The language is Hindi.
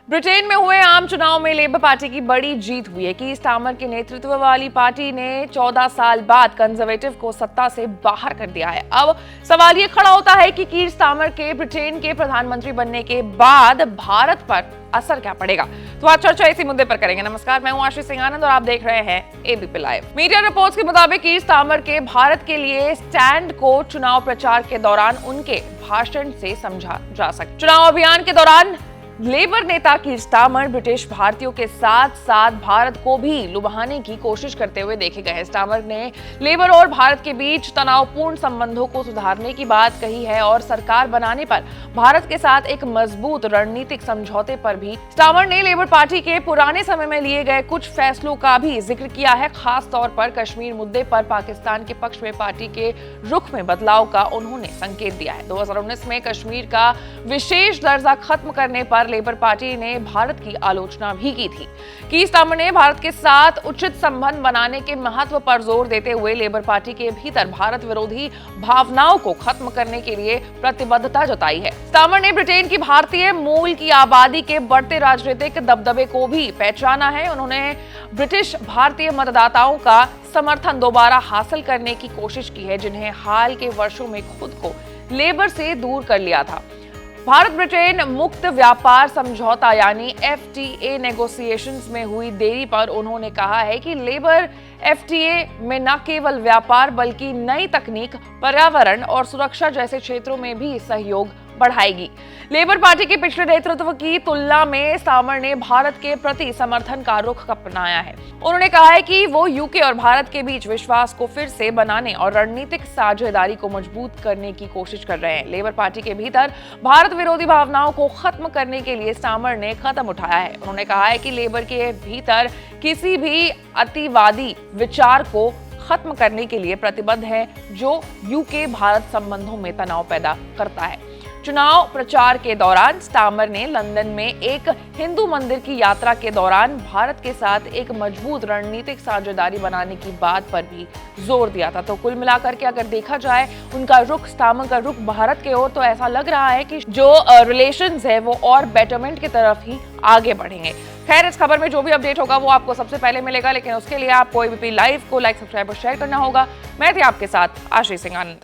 ब्रिटेन में हुए आम चुनाव में लेबर पार्टी की बड़ी जीत हुई है। कीर स्टार्मर के नेतृत्व वाली पार्टी ने 14 साल बाद कंजर्वेटिव को सत्ता से बाहर कर दिया है। अब सवाल ये खड़ा होता है कि कीर स्टार्मर के ब्रिटेन के प्रधानमंत्री बनने के बाद भारत पर असर क्या पड़ेगा। तो आज चर्चा इसी मुद्दे पर करेंगे। नमस्कार, मैं हूं आशीष सिंह आनंद और आप देख रहे हैं एबीपी लाइव। मीडिया रिपोर्ट्स के मुताबिक कीर स्टार्मर के भारत के लिए स्टैंड को चुनाव प्रचार के दौरान उनके भाषण से समझा जा सकता। चुनाव अभियान के दौरान लेबर नेता कीर स्टार्मर ब्रिटिश भारतीयों के साथ साथ भारत को भी लुभाने की कोशिश करते हुए देखे गए। स्टार्मर ने लेबर और भारत के बीच तनावपूर्ण संबंधों को सुधारने की बात कही है और सरकार बनाने पर भारत के साथ एक मजबूत रणनीतिक समझौते पर भी। स्टार्मर ने लेबर पार्टी के पुराने समय में लिए गए कुछ फैसलों का भी जिक्र किया है। खास तौर पर कश्मीर मुद्दे पर पाकिस्तान के पक्ष में पार्टी के रुख में बदलाव का उन्होंने संकेत दिया है। 2019 में कश्मीर का विशेष दर्जा खत्म करने पर लेबर पार्टी ने भारत की आलोचना भी की थी। कीर स्टार्मर ने भारत के साथ उचित संबंध बनाने के महत्व पर जोर देते हुए लेबर पार्टी के भीतर भारत विरोधी भावनाओं को खत्म करने के लिए प्रतिबद्धता जताई है। स्टार्मर ने ब्रिटेन की भारतीय मूल की आबादी के बढ़ते राजनीतिक दबदबे को भी पहचाना है। उन्होंने ब्रिटिश भारतीय मतदाताओं का समर्थन दोबारा हासिल करने की कोशिश की है, जिन्हें हाल के वर्षों में खुद को लेबर से दूर कर लिया था। भारत ब्रिटेन मुक्त व्यापार समझौता यानी FTA नेगोशिएशंस में हुई देरी पर उन्होंने कहा है कि लेबर FTA में न केवल व्यापार बल्कि नई तकनीक, पर्यावरण और सुरक्षा जैसे क्षेत्रों में भी सहयोग बढ़ाएगी। लेबर पार्टी के पिछले नेतृत्व की तुलना में स्टार्मर ने भारत के प्रति समर्थन का रुख अपनाया है। उन्होंने कहा है कि वो यूके और भारत के बीच विश्वास को फिर से बनाने और रणनीतिक साझेदारी को मजबूत करने की कोशिश कर रहे हैं। लेबर पार्टी के भीतर भारत विरोधी भावनाओं को खत्म करने के लिए स्टार्मर ने कदम उठाया है। उन्होंने कहा है कि लेबर के भीतर किसी भी अतिवादी विचार को खत्म करने के लिए प्रतिबद्ध है जो यूके भारत संबंधों में तनाव पैदा करता है। चुनाव प्रचार के दौरान स्टार्मर ने लंदन में एक हिंदू मंदिर की यात्रा के दौरान भारत के साथ एक मजबूत रणनीतिक साझेदारी बनाने की बात पर भी जोर दिया था। तो कुल मिलाकर के अगर देखा जाए उनका रुख, स्टार्मर का रुख भारत के ओर, तो ऐसा लग रहा है कि जो रिलेशंस है वो और बेटरमेंट की तरफ ही आगे बढ़ेंगे। खैर, इस खबर में जो भी अपडेट होगा वो आपको सबसे पहले मिलेगा, लेकिन उसके लिए आपको एबीपी लाइव को लाइक, सब्सक्राइब और शेयर करना होगा। मैं थी आपके साथ आशीष सिंह आनंद।